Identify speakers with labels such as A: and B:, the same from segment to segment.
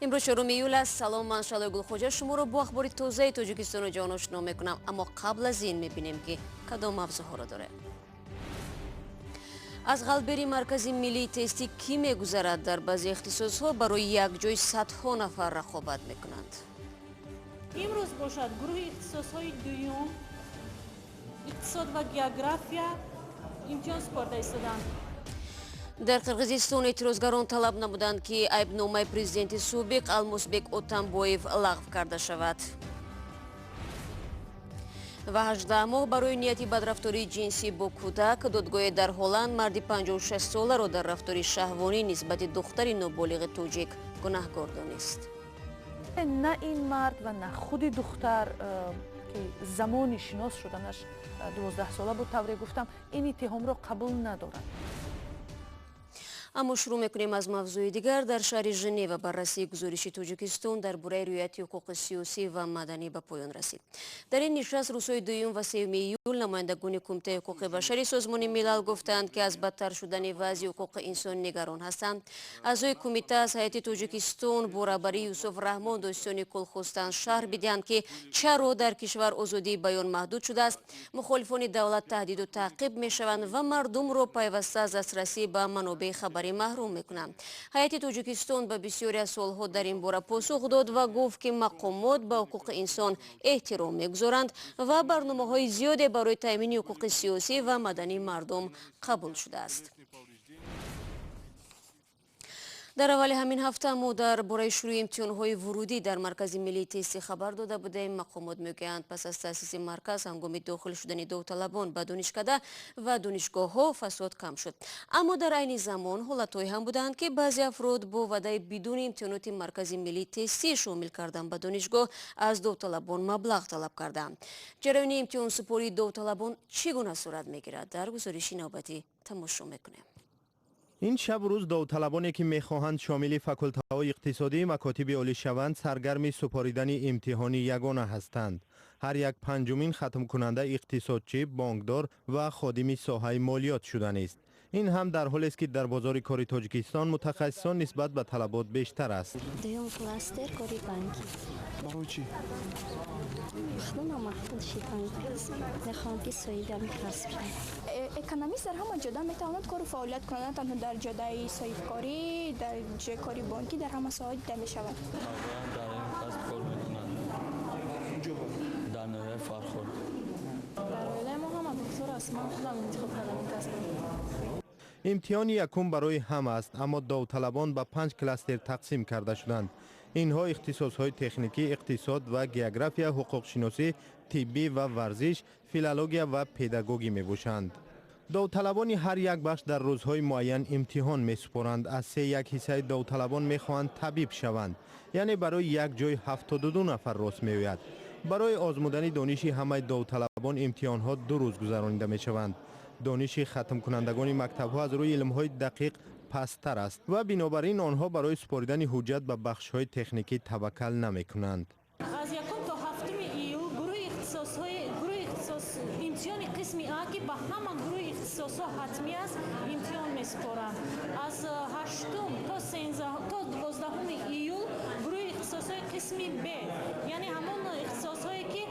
A: امروز 4 ایول است. سلام، من شالای گلخوجه شما رو با اخبار تازه تاجیکستان و جهان آشنا میکنم. اما قبل از این میبینیم که کدام موضوعها را داره. از قلبری مرکزی ملی تستی کی میگذرد؟ در بعضی اختصاصها برای یک جای صدها نفر رقابت میکنند.
B: امروز باشد گروه اختصاصهای دوم اقتصاد و گئوگرافیا امتحان سپرده ایستادند.
A: در قرغیزستان اعتراضگران طلب نمودند که عیبنامه پرزیدنت سابق المازبек اتنبویف لغو کرده شود. و 18 ماه برای نیتی بادرفتاری جنسی با کودک، دادگاه در هلند مرد 56 ساله را در رفتاری شهوانی نسبت دختر نابالغ توجیک گناهکار دانست.
C: نه این مرد و نه خود دختر که زمانی شناس شدنش 12 ساله بود، طوری گفتم این اتهام را قبول ندارد.
A: اما شروع میکنیم از موضوع دیگر. در شهر ژنو بررسی گزارش تاجیکستان درباره رعایت حقوق سیاسی و مدنی به پایان رسید. در این نشست روزهای 2 و 3 ایول نمایندگان کمیته حقوق بشری سازمان ملل گفتند که از بدتر شدن وضع حقوق انسان نگران هستند. اعضای کمیته از هیئت تاجیکستان با رهبری یوسف رحمان داستان کل خواستند شرح بدهند که چرا در کشور آزادی بیان محدود شده است، مخالفان دولت تهدید و تعقیب میشوند و مردم را پیوسته از دسترسی به منابع خبری محروم میکنند. هیئت تاجیکستان به بسیاری از سوالها در این باره پاسخ داد و گفت که مقامات به حقوق انسان احترام میگذارند و برنامه‌های زیادی برای تامین حقوق سیاسی و مدنی مردم قبول شده است. در اول همین هفته ما درباره شروع امتحان‌های ورودی در مرکز ملی تستی خبر داده بودیم. مقامات میگویند پس از تأسیس مرکز هنگام داخل شدن داوطلبان به دانشکده و دانشگاه‌ها فساد کم شد. اما در عین زمان حالت‌هایی هم بودند که بعضی افراد با وعده بدون امتحانات مرکز ملی تستی شامل کردن به دانشگاه از داوطلبان مبلغ طلب کردند. جریان امتحان سپاری داوطلبان چگونه صورت میگیرد؟ در گزارش نوبتی تماشا میکنیم.
D: این شب روز داوطلبانی که میخواهند شامل فاکولته‌های اقتصادی مکاتب عالی شوند سرگرم سپاریدن امتحانی یگانه هستند. هر یک پنجمین ختم کننده اقتصادچی، بانکدار و خادم ساحه مالیات شدن است. این هم در حالی است که در بازار کار تاجیکستان متخصصان نسبت به طلبات بیشتر است.
E: دوم کلاستر کاری بانکی.
F: برای چی؟
E: خودم محدود شدم. نخواهم که سایدم کسب شد.
G: اکونومیست در همه جاده میتواند کار فعالیت کنند، تنها در جاده صاحبکاری، در جای کاری بانکی، در همه ساحات دیده می شود.
F: در این کسب کار میکنند. در نوع فرخور.
B: در ویله ما هم دکتر است. من خودم انتخاب کردم این کسب.
D: امتحان یکم برای همه است، اما داوطلبان به 5 کلاستر تقسیم کرده شدند. اینها اختصاص‌های تکنیکی، اقتصاد و گئوگرافیا، حقوق شناسی، طبی و ورزش، فیلولوژی و پداگوژی می‌باشند. داوطلبان هر یک بخش در روزهای معین امتحان می‌سپارند. از 3/1 حصه داوطلبان می‌خواهند طبیب شوند، یعنی برای یک جای 72 نفر راست می‌آید. برای آزمودن دانش همه داوطلبان امتحان‌ها 2 روز گذرانیده می‌شوند. دانش ختم کنندگان مکتب‌ها از روی علم‌های دقیق پستر است و بنابراین آنها برای سپاریدن حجت به بخش‌های تکنیکی توکل نمی‌کنند.
B: از یکم تا 7 ایول گروه اختصاص امتحان قسم A که به همان گروه اختصاص‌ها حتمی است امتحان می‌سپارند. از 8 تا 13 تا 12 ایول گروه اختصاص‌های قسم B، یعنی همان اختصاص‌هایی که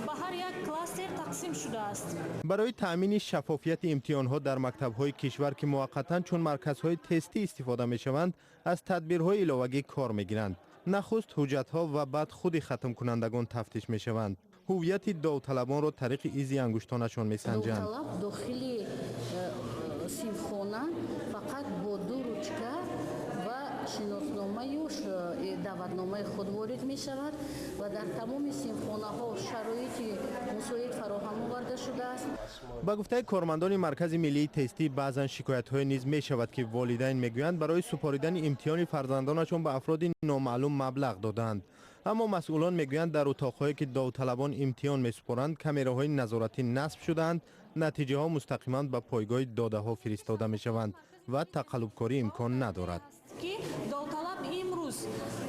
B: به هر یک کلاستر تقسیم شده است.
D: برای تأمین شفافیت امتحان‌ها در مکتب‌های کشور که موقتاً چون مرکزهای تستی استفاده می‌شوند، از تدبیرهای علاوه‌ای کار می‌گیرند. نخست حجت‌ها و بعد خود ختم کنندگان تفتیش می‌شوند. هویت داوطلبان را طریق ایزی انگشتانشان می‌سنجند.
H: داوطلب داخل صنفخانه فقط با 2 رучка و شناسنامه یا دعوتنامه خود وارد می شود و در تمام صنفخانه ها شرایط مساعد فراهم آورده شده است.
D: با گفته کارمندان مرکز ملی تستی بعضا شکایت های نیز می شود که والدین میگویند برای سپاریدن امتحان فرزندانشان به افراد نامعلوم مبلغ دادند. اما مسئولان میگویند در اتاق‌هایی که داوطلبان امتحان می‌سپارند کامراهای نظارتی نصب شدند، نتیجه ها مستقیما به پایگاه داده ها فرستاده می‌شوند و تقلب‌کاری امکان ندارد.
B: که داوطلب امروز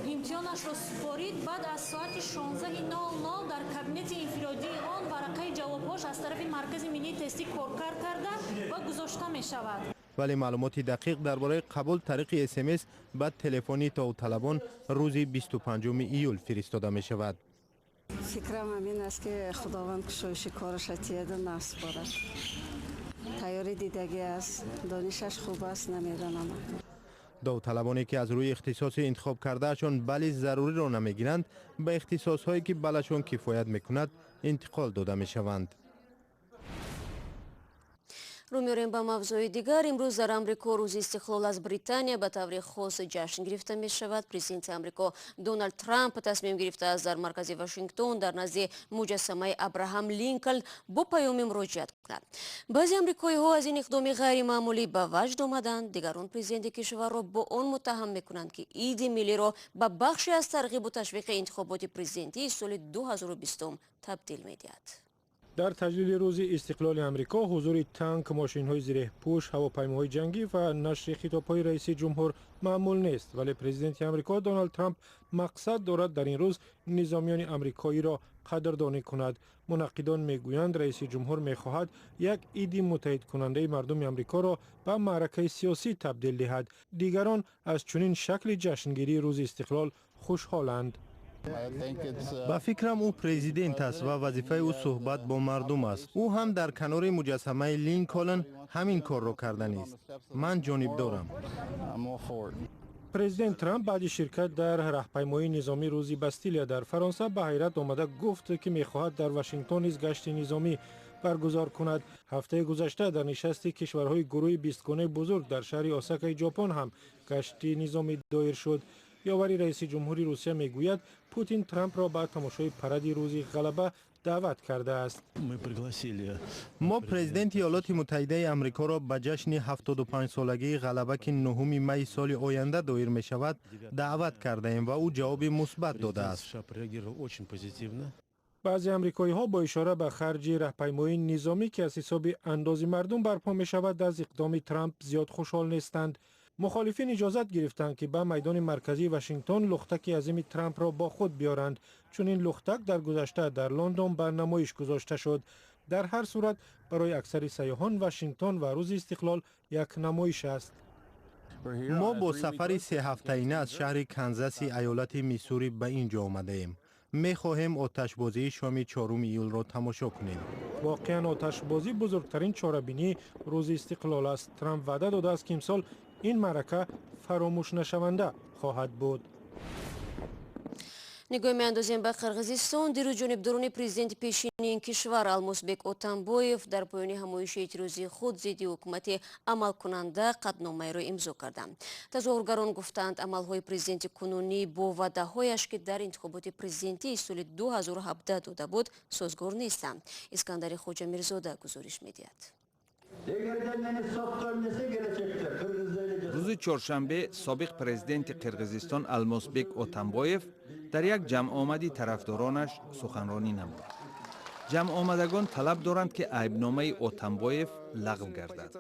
B: امتحانش را سپارید، بعد از ساعت 16:00 در کابینت انفرادی آن ورقه جوابهاش از طرف مرکز ملی تستی کارکرد کرده و گذاشته می‌شود.
D: ولی معلومات دقیق درباره قبول طریق SMS به تلفنی داوطلبان روز 25 ایول فرستاده می شود.
I: فکرم همین است که خداوند کشایش کارش تیاده نسپارد. تیاری دیدگی است، دانشش خوب است، نمیدانم.
D: داوطلبانی که از روی اختصاص انتخاب کردهشان بلی ضروری را نمیگیرند به اختصاص هایی که بلشان کفایت میکند انتقال داده می شوند.
A: رو می‌آوریم به موضوع دیگر. امروز در آمریکا روز استقلال از بریتانیا به طور خاص جشن گرفته می شود. پرزیدنت آمریکا دونالد ترامپ تصمیم گرفته است در مرکز واشنگتن در نزد مجسمه ابراهام لینکلن با پیام مراجعت کند. بعضی آمریکایی‌ها از این اقدام غیر معمولی به وجد آمدند. دیگران پرزیدنت کشور را با آن متهم می‌کنند که عید ملی را به بخشی از ترغیب و تشویق انتخابات پرزیدنتی سال 2020 تبدیل می‌دهد.
J: در تجلیل روز استقلال امریکا حضور تانک، ماشین‌های زیر پوش، هواپیماهای جنگی و نشر خطاب‌های رئیس جمهور معمول نیست، ولی پرزیدنت آمریکا دونالد ترامپ مقصد دارد در این روز نظامیان آمریکایی را قدردانی کند. منقدان میگویند رئیس جمهور میخواهد یک عید متحد کننده مردم آمریکا را به معرکه سیاسی تبدیل دهد. دیگران از چنین شکل جشنگیری روز استقلال خوشحالند.
D: با فکرم او پرزیدنت است و وظیفه او صحبت با مردم است. او هم در کنار مجسمه لینکلن همین کار را کردن است. من جانب دارم.
J: پرزیدنت ترامپ بعد شرکت در راهپیمایی نظامی روزی باستیلیا در فرانسه به حیرت آمده گفت که میخواهد در واشنگتن نیز گشت نظامی برگزار کند. هفته گذشته در نشست کشورهای گروه 20 گانه بزرگ در شهر اوساکای ژاپن هم گشت نظامی دایر شد. یاوری رئیس جمهوری روسیه میگوید پوتین ترامپ را به تماشای پرد روزی غلبه دعوت کرده است.
D: ما پرزیدنت ایالات متحده آمریکا را به جشن 75 سالگی غلبه که 9 می سال آینده دایر می شود دعوت کرده ایم و او جواب مثبت داده است.
J: بعضی آمریکایی ها با اشاره به خرج راهپیمایی نظامی که از حساب اندازی مردم برپا می شود از اقدام ترامپ زیاد خوشحال نیستند. مخالفین اجازت گرفتند که به میدان مرکزی واشنگتن لختک عظیم ترامپ را با خود بیارند، چون این لختک در گذشته در لندن به نمایش گذاشته شد. در هر صورت برای اکثر سیاحان واشنگتن و روز استقلال یک نمایش است.
D: ما با سفر 3 هفته‌ای از شهر کانزاس ایالت میسوری به اینجا آمده ایم. می خواهیم آتشبازی شام 4 ایول را تماشا کنیم.
J: واقعا آتشبازی بزرگترین چاره‌بینی روز استقلال است. ترامپ وعده داده است که امسال این معرکه فراموش نشونده خواهد بود.
A: نگاه می‌اندازیم به قرغیزستان. دیروز جانبداران پرزیدنت پیشین این کشور المازبек отамбоев در پایان همایش اعتراضی خود ضد حکومت عمل کننده قطعنامه را امضا کردند. تظاهرگران گفتند عملهای پرزیدنت کنونی با وعده‌هایش که در انتخابات پرزیدنتی سال 2017 داده بود سازگار نیستند. اسکندر خوجا میرزاده گزارش می‌دهد.
K: روز چهارشنبه سابق پرزیدنت قرغیزستان المازبек отамбоев در یک جمع‌آمدی طرفدارانش سخنرانی نمود. جمع‌آمدگان طلب دارند که عیبنامه отамбоев لغو گردد.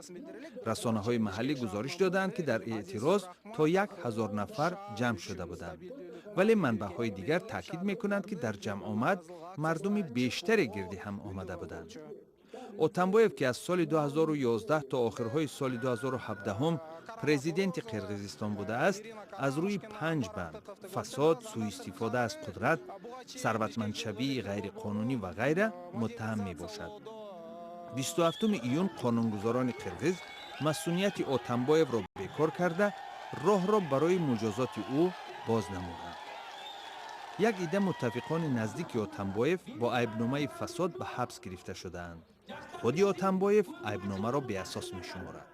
K: رسانه‌های محلی گزارش دادند که در اعتراض تا 1000 نفر جمع شده بودند. ولی منبع‌های دیگر تاکید می‌کنند که در جمع‌آمد مردم بیشتری گردی هم آمده بودند. отамбоев که از سال 2011 تا آخرهای سال 2017 پرزیدنت قرغیزستان بوده است، از روی 5 بند: فساد، سوء استفاده از قدرت، ثروتمندشوی غیر قانونی و غیره متهم می باشد. 27 ایون قانونگذاران قرغیز مسئولیت отамбоев را بیکار کرده راه را برای مجازات او باز نمودند. یک عده متفقان نزدیک отамбоев با عیبنامه فساد به حبس گرفته شدند. خود отамбоев عیبنامه را بی اساس می شمارد.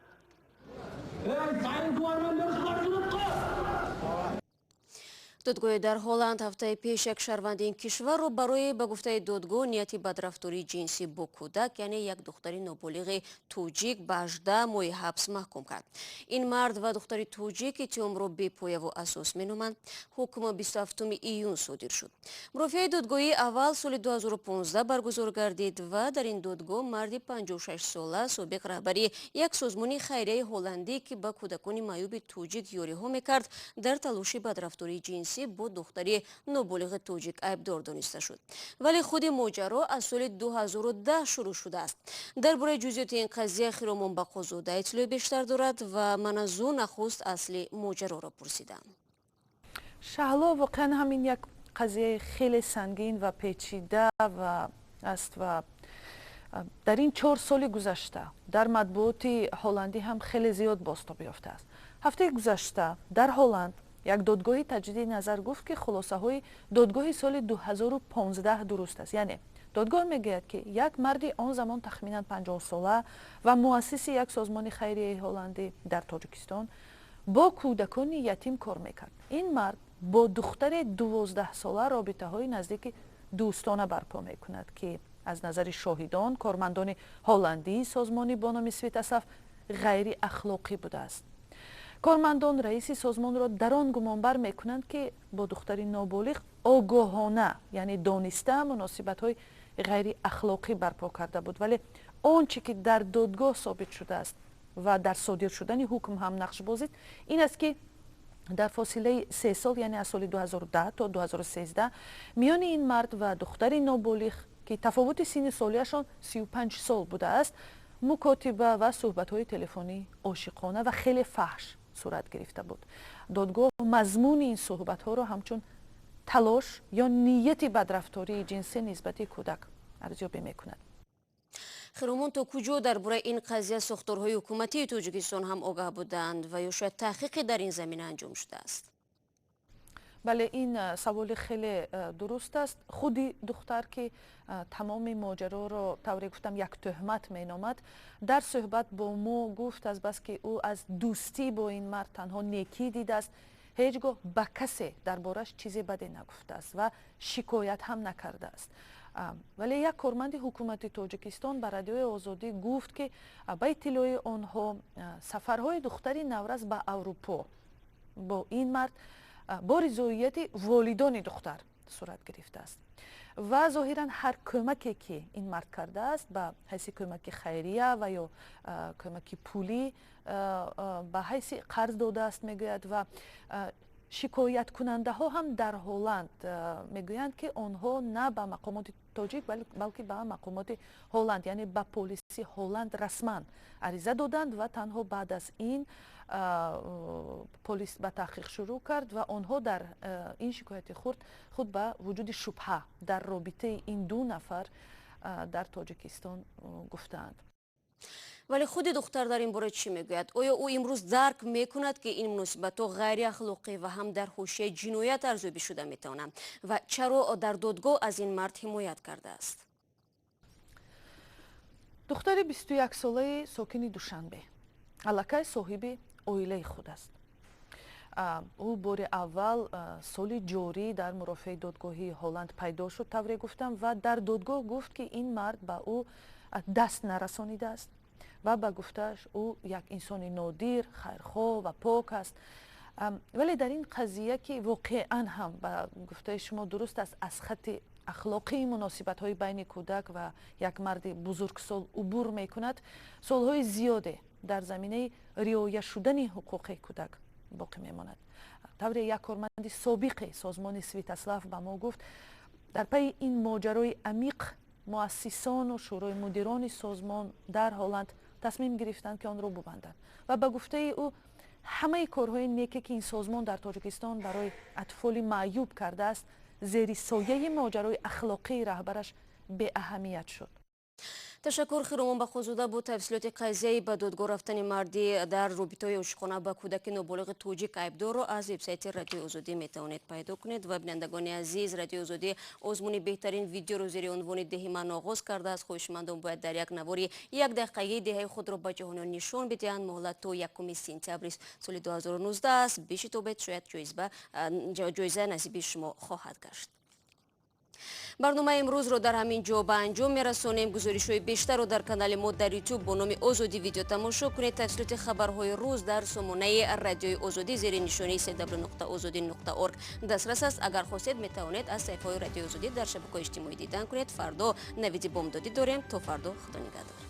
A: دادگاه در هلند هفته پیش یک شهروند این کشور را برای به گفته دادگاه نیت بادرفتاری جنسی با کودک یعنی یک دختر نابالغ توجیک به 18 ماه حبس محکوم کرد. این مرد و دختر توجیک اتهام را بی‌پایه و اساس می‌نامند. حکم 27 ایون صادر شد. مرافعه دادگاهی اول سال 2015 برگزار گردید و در این دادگاه مردی 56 ساله سابق رهبری یک سازمان خیریه هلندی که به کودکان معیوب توجیک یاری‌ها می‌کرد در تلاش بادرفتاری جنسی جنسی با دختری نابالغ توجیک عیبدار دانسته شد. ولی خود ماجرا از سال 2010 شروع شده است. درباره جزئیات این قضیه خیرامان بقازاده اطلاع بیشتر دارد و من از او نخست اصل ماجرا را پرسیدم.
C: شهلا واقعا همین یک قضیه خیلی سنگین و پیچیده و است و در این 4 سال گذشته در مطبوعات هلندی هم خیلی زیاد بازتاب یافته است. هفته گذشته در هلند یک دادگاه تجدید نظر گفت که خلاصه های دادگاه سال 2015 درست است. یعنی دادگاه میگوید که یک مردی آن زمان تخمینا 50 ساله و مؤسس یک سازمان خیریه هلندی در تاجیکستان با کودکان یتیم کار میکرد. این مرد با دختر 12 ساله رابطه های نزدیک دوستانه برپا میکند که از نظر شاهدان کارمندان هلندی سازمانی با نام سویتاساف غیر اخلاقی بوده است. کارمندان رئیس سازمان را در آن گمانبر میکنند که با دختر نابالغ آگاهانه یعنی دانسته مناسبت های غیر اخلاقی برپا کرده بود. ولی آنچه که در دادگاه ثابت شده است و در صادر شدن حکم هم نقش بازید این است که در فاصله 3 سال یعنی از سال 2010 تا 2013 میان این مرد و دختر نابالغ که تفاوت سن سالیشان 35 سال بوده است مکاتبه و صحبت‌های تلفنی عاشقانه و خیلی فحش صورت گرفته بود. دادگاه مضمون این صحبت‌ها را همچون تلاش یا نیت بادرفتاری جنسی نسبت کودک ارزیابی می‌کند.
A: خیرامان تا کجا درباره این قضیه ساختارهای حکومتی تاجیکستان هم آگاه بودند و یا شاید تحقیقی در این زمینه انجام شده است؟
C: بله این سوال خیلی درست است. خودی دختر که تمام ماجرا را طوری گفتم یک تهمت مینامد در صحبت با ما گفت از بس که او از دوستی با این مرد تنها نیکی دیده است هیچگاه به کسی دربارش چیزی بدی نگفته است و شکایت هم نکرده است. ولی یک کارمند حکومت تاجیکستان به رادیوی آزادی گفت که به اطلاع آنها سفرهای دختری نورز به اروپا با این مرد با رضایت والدان دختر صورت گرفته است و ظاهرا هر کمکی که این مرد کرده است به حیث کمک خیریه و یا کمک پولی به حیث قرض داده است میگوید و شکایت کننده ها هم در هلند میگویند که آنها نه به مقامات تاجیک بلکه به مقامات هلند یعنی به پلیس هلند رسما عریضه دادند و تنها بعد از این پلیس به تحقیق شروع کرد و آنها در این شکایت خود به وجود شبهه در رابطه این 2 نفر در تاجیکستان گفتند.
A: ولی خود دختر در این باره چی میگوید؟ آیا او امروز درک میکند که این مناسبت‌ها غیر اخلاقی و هم در حوزه جنایت ارزیابی شده میتوانند و چرا در دادگاه از این مرد حمایت کرده است؟
C: دختر 21 ساله ساکن دوشنبه الکی صاحب اویله خود است. او بار اول سال جاری در مرافع دادگاهی هلند پیدا شد طوری گفتم و در دادگاه گفت که این مرد به او دست نرسانیده است و به گفتش او یک انسان نادر خیرخواه و پاک است. ولی در این قضیه که واقعا هم به گفته شما درست است از خط اخلاقی مناسبت های بین کودک و یک مرد بزرگسال عبور می کند سالهای زیاده در زمینه رعایت شدن حقوق کودک باقی می ماند. طوری یک کارمند سابق سازمان سویتاساف به ما گفت در پی این ماجرای عمیق مؤسسان و شورای مدیران سازمان در هلند تصمیم گرفتند که آن را ببندند و به گفته او همه کارهای نیکی که این سازمان در تاجیکستان برای اطفال معیوب کرده است زیر سایه ماجرای اخلاقی رهبرش به اهمیت شد.
A: تشکر خیرامان بقازاده با تفصیلات قضیه به دادگاه رفتن مردی در رابطه‌های عاشقانه با کودک نابالغ توجیک عیبدار را از وبسایت رادیو آزادی میتوانید پیدا کنید. و بینندگان عزیز رادیو آزادی آزمون بهترین ویدیو را زیر عنوان دهی من آغاز کرده است. خواهشمندان باید در یک نواری 1 دقیقه دهه خود را به جهان نشان بدهند. مهلت تا 1 سپتامبر سال 2019 است. بیش توبت شاید جایزه نصیب شما خواهد گشت. برنامه امروز رو در همین جا به انجام میرسانیم. گزارش‌های بیشتر رو در کانال ما در یوتیوب با نام آزادی ویدیو تماشا کنید. تفصیلات خبرهای روز در سامانه رادیوی آزادی زیر نشانی www.azadi.org دسترس است. اگر خواستید میتوانید از صفحه رادیو آزادی در شبکه‌های اجتماعی دیدن کنید. فردا نوید بامدادی داریم. تا فردا خدا نگهدار.